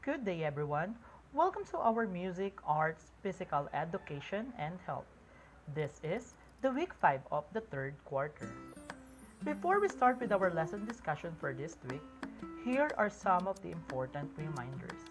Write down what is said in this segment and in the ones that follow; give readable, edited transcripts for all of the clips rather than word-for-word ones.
Good day, everyone. Welcome to our Music, Arts, Physical Education, and Health. This is the week 5 of the third quarter. Before we start with our lesson discussion for this week, here are some of the important reminders.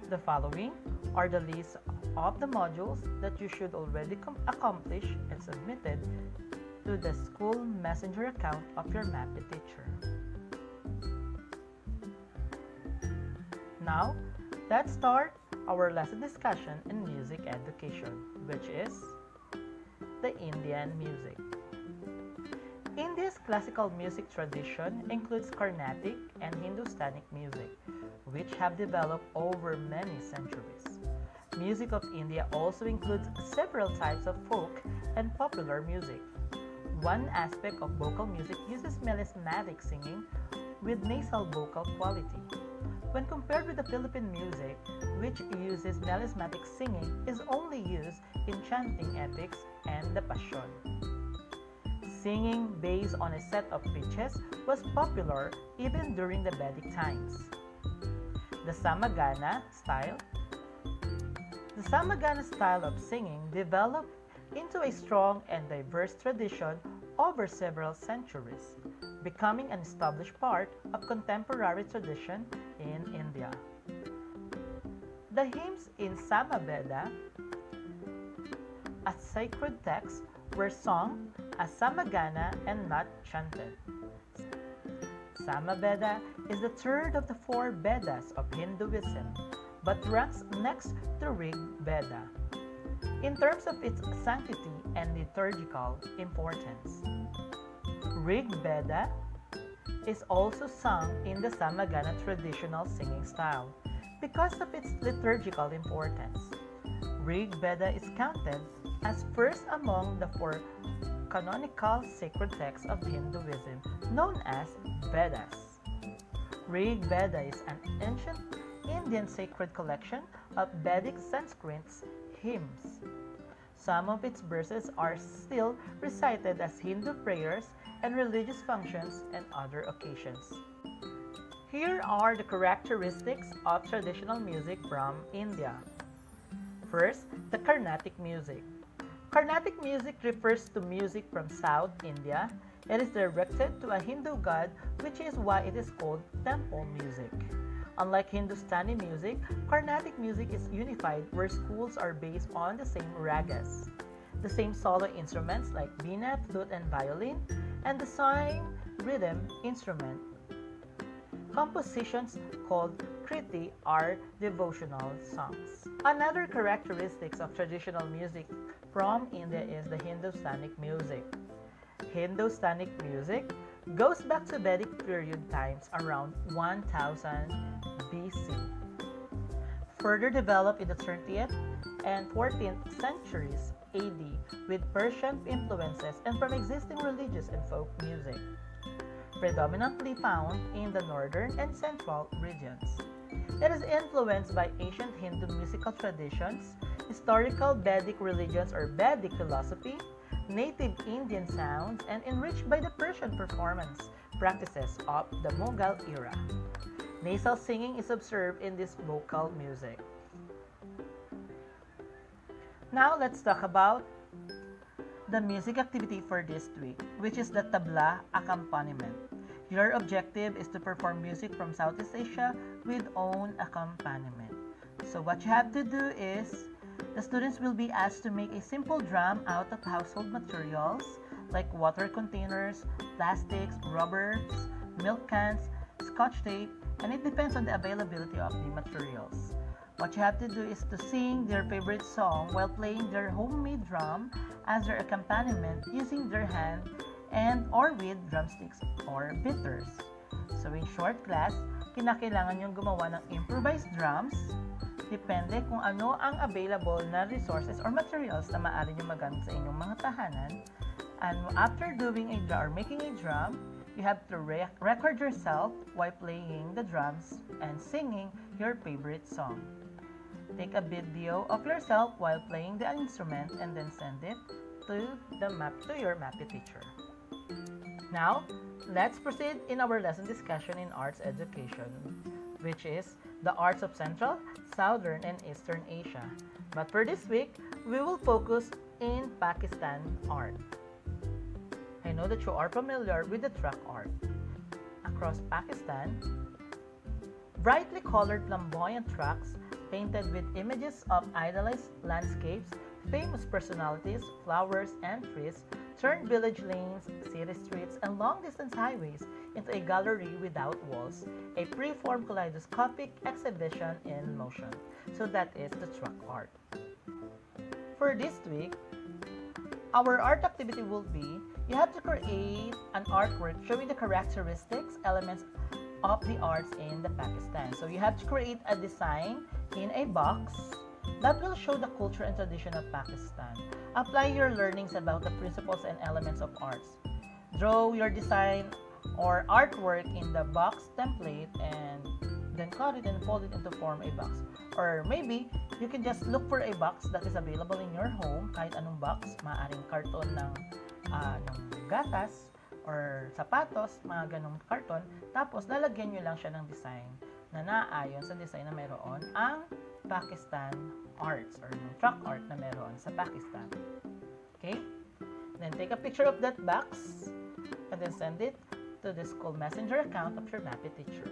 The following are the list of the modules that you should already accomplish and submitted to the school messenger account of your MAPE teacher. Now, let's start our lesson discussion in music education, which is the Indian music. India's classical music tradition includes Carnatic and Hindustani music, which have developed over many centuries. Music of India also includes several types of folk and popular music. One aspect of vocal music uses melismatic singing with nasal vocal quality. When compared with the Philippine music, which uses melismatic singing, is only used in chanting epics and the Passion. Singing based on a set of pitches was popular even during the Vedic times. The Samagana style The Samagana style of singing developed into a strong and diverse tradition over several centuries, becoming an established part of contemporary tradition in India. The hymns in Samaveda, a sacred text, were sung as Samagana and not chanted. Samaveda is the third of the four Vedas of Hinduism, but ranks next to Rig Veda in terms of its sanctity and liturgical importance. Rig Veda is also sung in the Samagana traditional singing style because of its liturgical importance. Rig Veda is counted as first among the four canonical sacred texts of Hinduism known as Vedas. Rig Veda is an ancient Indian sacred collection of Vedic Sanskrit hymns. Some of its verses are still recited as Hindu prayers and religious functions and other occasions. Here are the characteristics of traditional music from India. First, the Carnatic music. Carnatic music refers to music from South India. It is directed to a Hindu god, which is why it is called temple music. Unlike Hindustani music, Carnatic music is unified where schools are based on the same ragas, the same solo instruments like veena, flute, and violin, and the same rhythm instrument. Compositions called kriti are devotional songs. Another characteristic of traditional music from India is the Hindustani music. Hindustani music goes back to Vedic period times around 1000 BC. Further developed in the 30th and 14th centuries AD with Persian influences and from existing religious and folk music, predominantly found in the northern and central regions. It is influenced by ancient Hindu musical traditions, historical Vedic religions or Vedic philosophy, native Indian sounds, and enriched by the Persian performance practices of the Mughal era. Nasal singing is observed in this vocal music. Now let's talk about the music activity for this week, which is the tabla accompaniment. Your objective is to perform music from Southeast Asia with own accompaniment. So what you have to do is, the students will be asked to make a simple drum out of household materials like water containers, plastics, rubbers, milk cans, scotch tape, and it depends on the availability of the materials. What you have to do is to sing their favorite song while playing their homemade drum as their accompaniment using their hand and or with drumsticks or beaters. So in short class, kinakailangan yung gumawa ng improvised drums. Depende kung ano ang available na resources or materials na maaari nyo magamit sa inyong mga tahanan. And after doing a drum or making a drum, you have to record yourself while playing the drums and singing your favorite song. Take a video of yourself while playing the instrument and then send it to your MAPE teacher. Now, let's proceed in our lesson discussion in arts education, which is the arts of Central, Southern, and Eastern Asia. But for this week, we will focus in Pakistan art. I know that you are familiar with the truck art. Across Pakistan, brightly colored flamboyant trucks painted with images of idolized landscapes, famous personalities, flowers, and trees turn village lanes, city streets, and long-distance highways into a gallery without walls, a pre-formed kaleidoscopic exhibition in motion. So that is the truck art. For this week, our art activity will be you have to create an artwork showing the characteristics, elements of the arts in the Pakistan. So you have to create a design in a box that will show the culture and tradition of Pakistan. Apply your learnings about the principles and elements of arts. Draw your design or artwork in the box template and then cut it and fold it into form a box. Or maybe you can just look for a box that is available in your home, kahit anong box, maaaring karton ng gatas or sapatos, mga ganong karton. Tapos lalagyan nyo lang siya ng design na naayon sa design na meron ang Pakistan arts or truck art na meron sa Pakistan. Okay? Then take a picture of that box and then send it to the school messenger account of your MAPI teacher.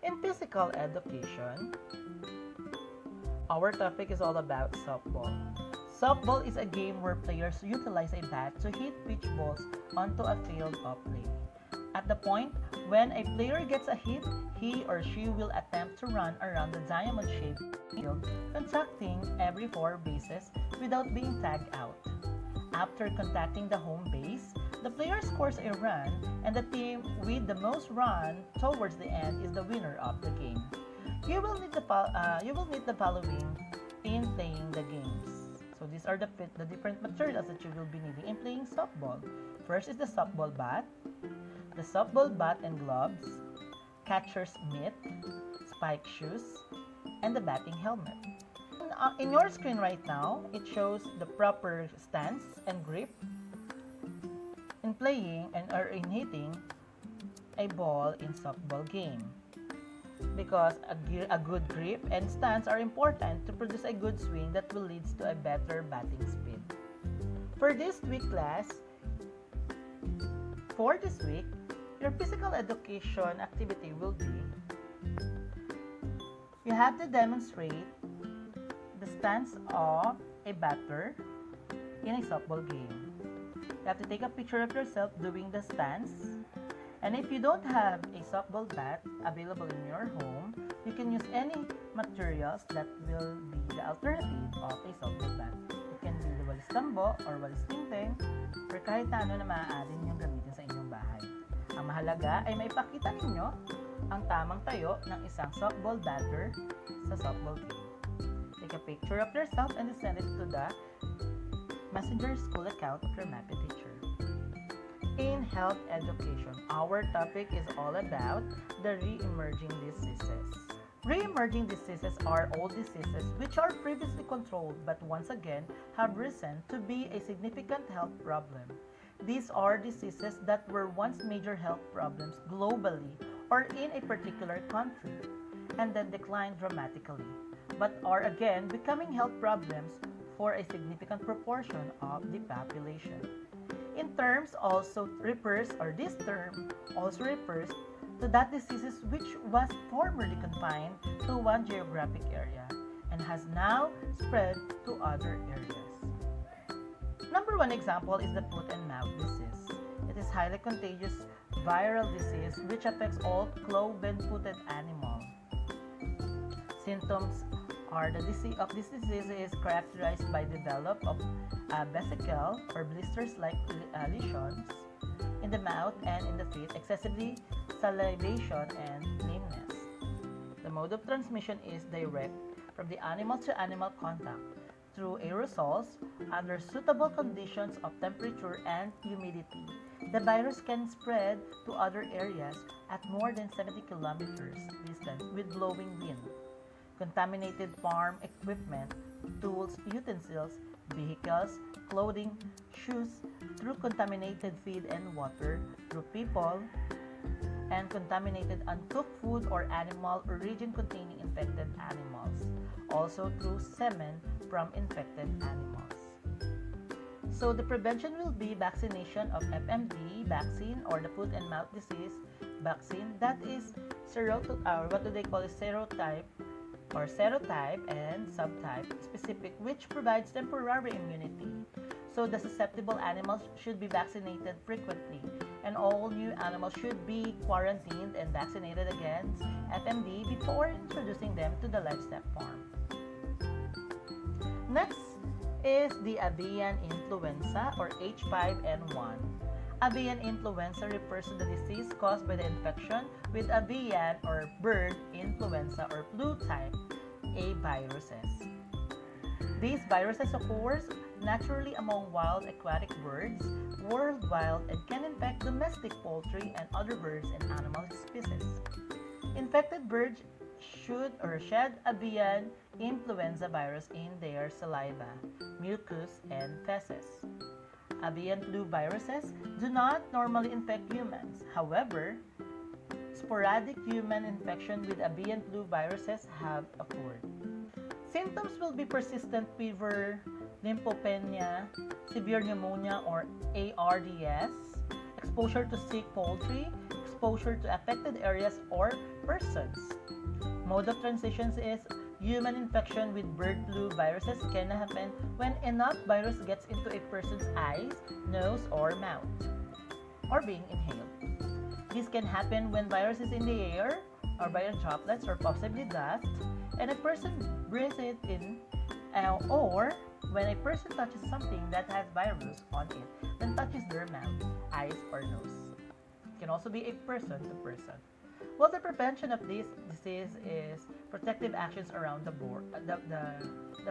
In physical education, our topic is all about softball. Softball is a game where players utilize a bat to hit pitch balls onto a field of play. At the point when a player gets a hit, he or she will attempt to run around the diamond-shaped field, contacting every 4 bases without being tagged out. After contacting the home base, the player scores a run, and the team with the most run towards the end is the winner of the game. You will need the following in playing the games. So these are the different materials that you will be needing in playing softball. First is the softball bat and gloves, catcher's mitt, spike shoes, and the batting helmet. In your screen right now, it shows the proper stance and grip in playing or in hitting a ball in softball game. Because a good grip and stance are important to produce a good swing that will lead to a better batting speed. For this week class, your physical education activity will be you have to demonstrate the stance of a batter in a softball game. You have to take a picture of yourself doing the stance. And if you don't have a softball bat available in your home, you can use any materials that will be the alternative of a softball bat. It can be the walis tambo or walis tingting or kahit ano na maaari ninyong gamitin sa inyong bahay. Ang mahalaga ay maipakita ninyo ang tamang tayo ng isang softball batter sa softball game. Take a picture of yourself and send it to the messenger school account of your MAPI teacher. In health education, our topic is all about the re-emerging diseases. Re-emerging diseases are old diseases which are previously controlled but once again have risen to be a significant health problem. These are diseases that were once major health problems globally or in a particular country and then declined dramatically, but are again becoming health problems for a significant proportion of the population. This term also refers to that diseases which was formerly confined to one geographic area and has now spread to other areas. Number 1 example is the foot and mouth disease. It is highly contagious viral disease which affects all cloven-footed animals. Symptoms are the disease of this disease is characterized by development of vesicle or blisters-like lesions in the mouth and in the feet, excessively salivation and lameness. The mode of transmission is direct from the animal to animal contact through aerosols under suitable conditions of temperature and humidity. The virus can spread to other areas at more than 70 kilometers distance with blowing wind. Contaminated farm equipment, tools, utensils, vehicles, clothing, shoes, through contaminated feed and water, through people, and contaminated uncooked food or animal origin containing infected animals, also through semen from infected animals. So the prevention will be vaccination of FMD vaccine or the foot and mouth disease vaccine, that is serotype, or what do they call it, serotype and subtype specific, which provides temporary immunity. So the susceptible animals should be vaccinated frequently, and all new animals should be quarantined and vaccinated against FMD before introducing them to the livestock farm. Next is the avian influenza or H5N1. Avian influenza refers to the disease caused by the infection with avian or bird influenza or flu type A viruses. These viruses occurs naturally among wild aquatic birds worldwide and can infect domestic poultry and other birds and animal species. Infected birds should or shed avian influenza virus in their saliva, mucus, and feces. Avian flu viruses do not normally infect humans. However, sporadic human infection with avian flu viruses have occurred. Symptoms will be persistent fever, lymphopenia, severe pneumonia or ARDS, exposure to sick poultry, exposure to affected areas or persons. Mode of transmission is human infection with bird flu viruses can happen when enough virus gets into a person's eyes, nose, or mouth, or being inhaled. This can happen when virus is in the air, or by droplets, or possibly dust, and a person breathes it in, or when a person touches something that has virus on it, then touches their mouth, eyes, or nose. It can also be a person to person. Well, the prevention of this disease is protective actions around the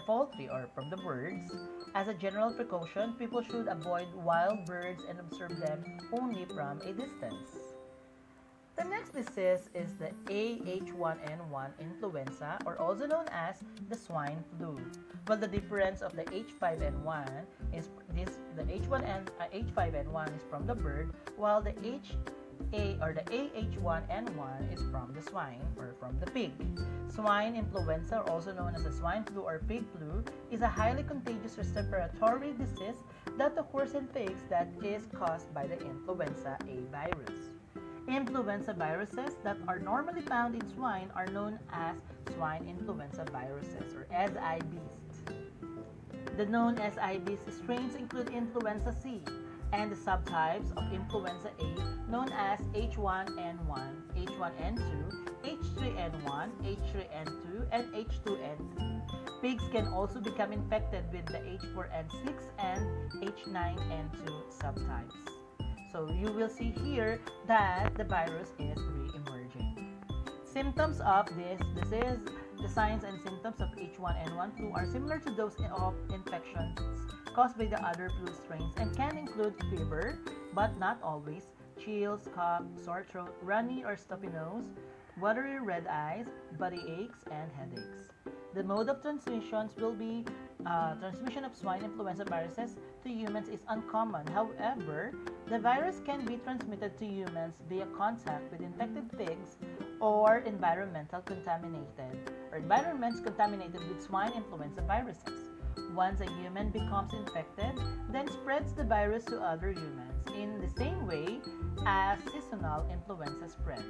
poultry or from the birds. As a general precaution, people should avoid wild birds and observe them only from a distance. The next disease is the AH1N1 influenza, or also known as the swine flu. Well, the difference of the H5N1 is the H5N1 is from the bird, while the AH1N1 is from the swine or from the pig. Swine influenza, also known as the swine flu or pig flu, is a highly contagious respiratory disease that occurs in pigs that is caused by the influenza A virus. Influenza viruses that are normally found in swine are known as swine influenza viruses or SIVs. The known SIVs strains include influenza C and the subtypes of influenza A known as H1N1, H1N2, H3N1, H3N2, and H2N3. Pigs can also become infected with the H4N6 and H9N2 subtypes. So you will see here that the virus is re-emerging. Symptoms of this disease, the signs and symptoms of H1N1 flu are similar to those of infections caused by the other flu strains and can include fever, but not always, chills, cough, sore throat, runny or stuffy nose, watery red eyes, body aches, and headaches. The mode of transmissions will be transmission of swine influenza viruses to humans is uncommon. However, the virus can be transmitted to humans via contact with infected pigs or environmental contaminated or environments contaminated with swine influenza viruses. Once a human becomes infected, then spreads the virus to other humans in the same way as seasonal influenza spread.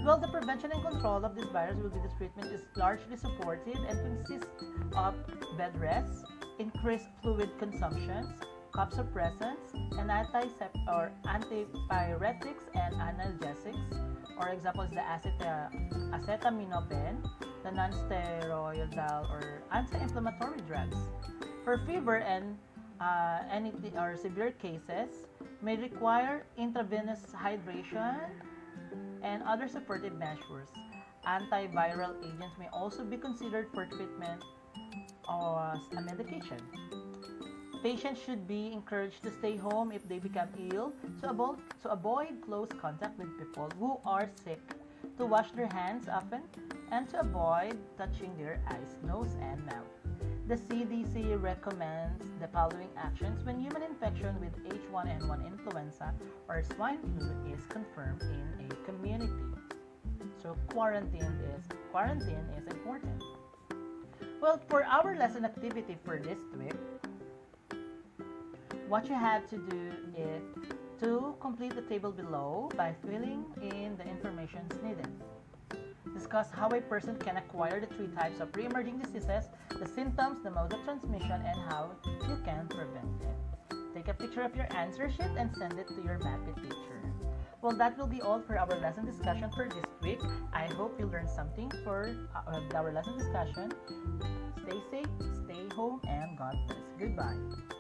Well, the prevention and control of this virus will be the treatment is largely supportive and consists of bed rest, increased fluid consumptions, cough suppressants, and antipyretics and analgesics. For example, is the acetaminophen, the non-steroidal or anti-inflammatory drugs. For fever and any or severe cases, may require intravenous hydration and other supportive measures. Antiviral agents may also be considered for treatment as a medication. Patients should be encouraged to stay home if they become ill to avoid close contact with people who are sick, to wash their hands often, and to avoid touching their eyes, nose, and mouth. The CDC recommends the following actions when human infection with H1N1 influenza or swine flu is confirmed in a community. So quarantine is important. Well, for our lesson activity for this week, what you have to do is to complete the table below by filling in the information needed. Discuss how a person can acquire the three types of re-emerging diseases, the symptoms, the mode of transmission, and how you can prevent it. Take a picture of your answer sheet and send it to your MAPI teacher. Well, that will be all for our lesson discussion for this week. I hope you learned something for our lesson discussion. Stay safe, stay home, and God bless. Goodbye.